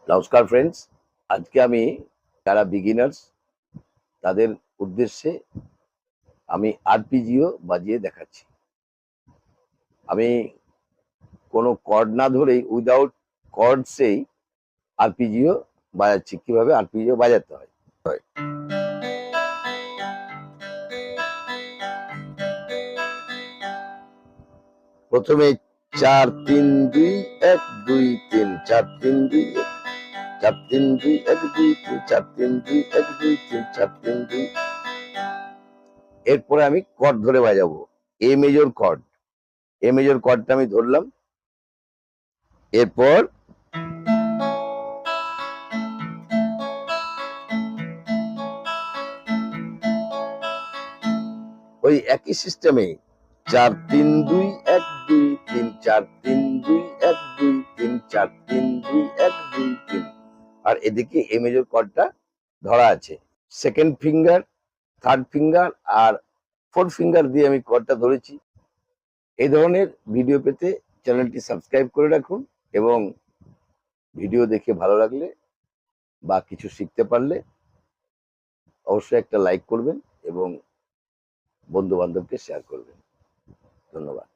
নমস্কার ফ্রেন্ডস, আজকে আমি যারা বিগিনার্স তাদের উদ্দেশ্যে আমি আরপিজিও বাজিয়ে দেখাচ্ছি। আমি কোনো কর্ড না ধরেই উইদাউট কর্ডসেই আরপিজিও বাজাচ্ছি। কিভাবে আরপিজিও বাজাতে হয়। প্রথমে 4-3-2-1-2-3 4-3-2 4-3-2-1-2-3 4-3-2-1-2-3 4-3-2। এরপরে আমি কর্ড ধরে বাজাবো। A major chord, A major কর্ডটা আমি ধরলাম। এরপর ওই একই সিস্টেমে 4-3-2-1-2-3 4-3-2-1-2-3 4-3-2-1-2-3। আর এদিকে এ মেজর কর্ডটা ধরা আছে। সেকেন্ড ফিঙ্গার, থার্ড ফিঙ্গার আর ফোর্থ ফিঙ্গার দিয়ে আমি কর্ডটা ধরেছি। এই ধরনের ভিডিও পেতে চ্যানেলটি সাবস্ক্রাইব করে রাখুন এবং ভিডিও দেখে ভালো লাগলে বা কিছু শিখতে পারলে অবশ্যই একটা লাইক করবেন এবং বন্ধু বান্ধবকে শেয়ার করবেন। ধন্যবাদ।